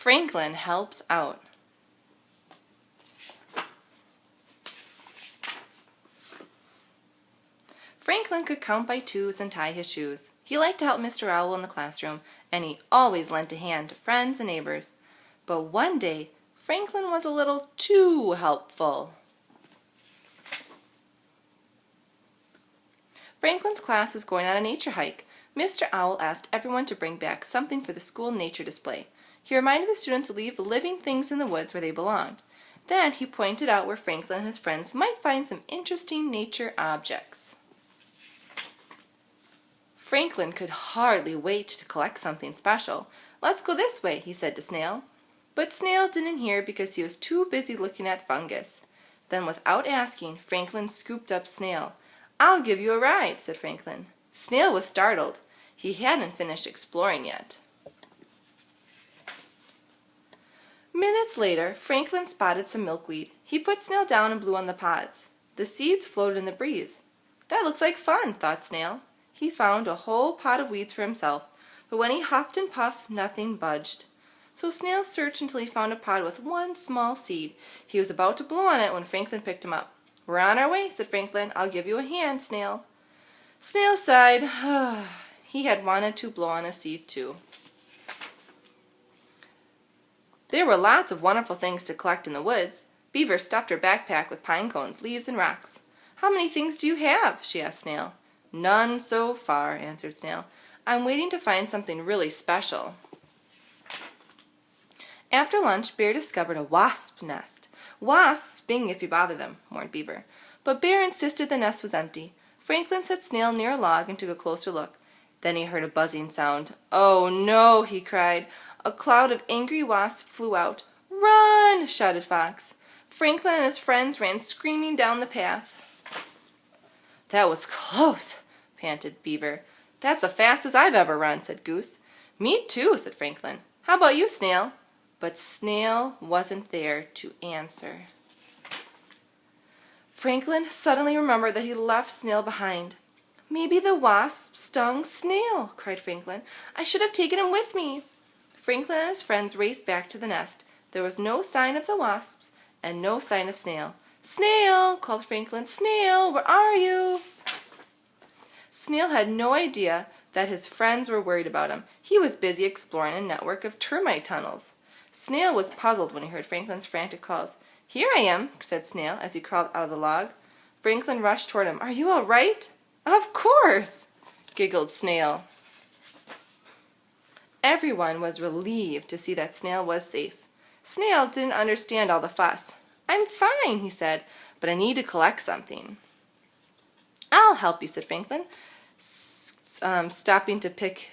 Franklin helps out. Franklin could count by twos and tie his shoes. He liked to help Mr. Owl in the classroom, and he always lent a hand to friends and neighbors. But one day, Franklin was a little too helpful. Franklin's class was going on a nature hike. Mr. Owl asked everyone to bring back something for the school nature display. He reminded the students to leave living things in the woods where they belonged. Then he pointed out where Franklin and his friends might find some interesting nature objects. Franklin could hardly wait to collect something special. "Let's go this way," he said to Snail. But Snail didn't hear because he was too busy looking at fungus. Then without asking, Franklin scooped up Snail. "I'll give you a ride," said Franklin. Snail was startled. He hadn't finished exploring yet. Minutes later, Franklin spotted some milkweed. He put Snail down and blew on the pods. The seeds floated in the breeze. "That looks like fun," thought Snail. He found a whole pot of weeds for himself, but when he huffed and puffed, nothing budged. So Snail searched until he found a pod with one small seed. He was about to blow on it when Franklin picked him up. "We're on our way," said Franklin. "I'll give you a hand, Snail." Snail sighed. He had wanted to blow on a seed too. There were lots of wonderful things to collect in the woods. Beaver stuffed her backpack with pine cones, leaves, and rocks. "How many things do you have?" she asked Snail. "None so far," answered Snail. "I'm waiting to find something really special." After lunch, Bear discovered a wasp nest. "Wasps sting if you bother them," warned Beaver. But Bear insisted the nest was empty. Franklin set Snail near a log and took a closer look. Then he heard a buzzing sound. "Oh no!" he cried. A cloud of angry wasps flew out. "Run!" shouted Fox. Franklin and his friends ran screaming down the path. "That was close," panted Beaver. "That's the fastest I've ever run," said Goose. "Me too," said Franklin. "How about you, Snail?" But Snail wasn't there to answer. Franklin suddenly remembered that he left Snail behind. "Maybe the wasp stung Snail," cried Franklin. "I should have taken him with me." Franklin and his friends raced back to the nest. There was no sign of the wasps and no sign of Snail. "Snail!" called Franklin. "Snail, where are you?" Snail had no idea that his friends were worried about him. He was busy exploring a network of termite tunnels. Snail was puzzled when he heard Franklin's frantic calls. "Here I am," said Snail as he crawled out of the log. Franklin rushed toward him. "Are you all right?" "Of course," giggled Snail. Everyone was relieved to see that Snail was safe. Snail didn't understand all the fuss. "I'm fine," he said, "but I need to collect something." "I'll help you," said Franklin, stopping to pick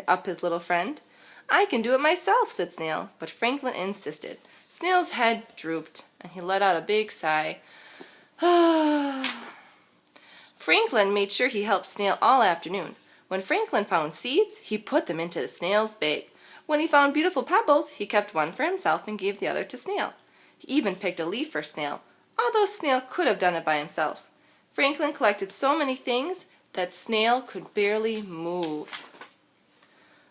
up his little friend. "I can do it myself," said Snail, but Franklin insisted. Snail's head drooped, and he let out a big sigh. Franklin made sure he helped Snail all afternoon. When Franklin found seeds, he put them into Snail's bag. When he found beautiful pebbles, he kept one for himself and gave the other to Snail. He even picked a leaf for Snail, although Snail could have done it by himself. Franklin collected so many things that Snail could barely move.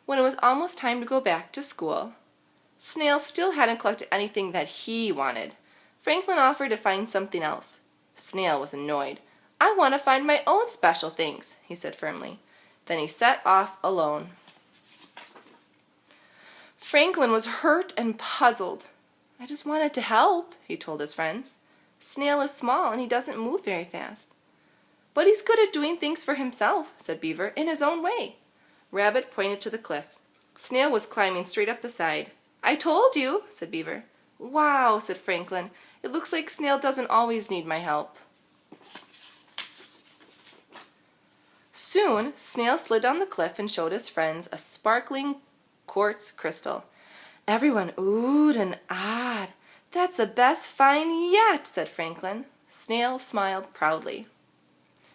When it was almost time to go back to school, Snail still hadn't collected anything that he wanted. Franklin offered to find something else. Snail was annoyed. "I want to find my own special things," he said firmly. Then he set off alone. Franklin was hurt and puzzled. "I just wanted to help," he told his friends. "Snail is small and he doesn't move very fast." "But he's good at doing things for himself," said Beaver, "in his own way." Rabbit pointed to the cliff. Snail was climbing straight up the side. "I told you," said Beaver. "Wow," said Franklin. "It looks like Snail doesn't always need my help." Soon, Snail slid down the cliff and showed his friends a sparkling quartz crystal. Everyone oohed and ahed. "That's the best find yet," said Franklin. Snail smiled proudly.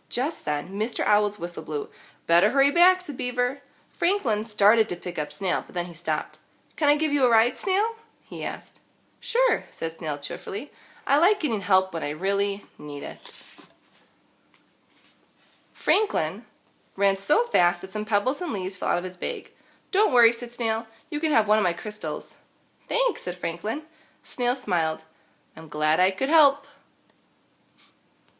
Just then, Mr. Owl's whistle blew. "Better hurry back," said Beaver. Franklin started to pick up Snail, but then he stopped. "Can I give you a ride, Snail?" he asked. "Sure," said Snail cheerfully. "I like getting help when I really need it." Franklin ran so fast that some pebbles and leaves fell out of his bag. "Don't worry," said Snail. "You can have one of my crystals." "Thanks," said Franklin. Snail smiled. "I'm glad I could help."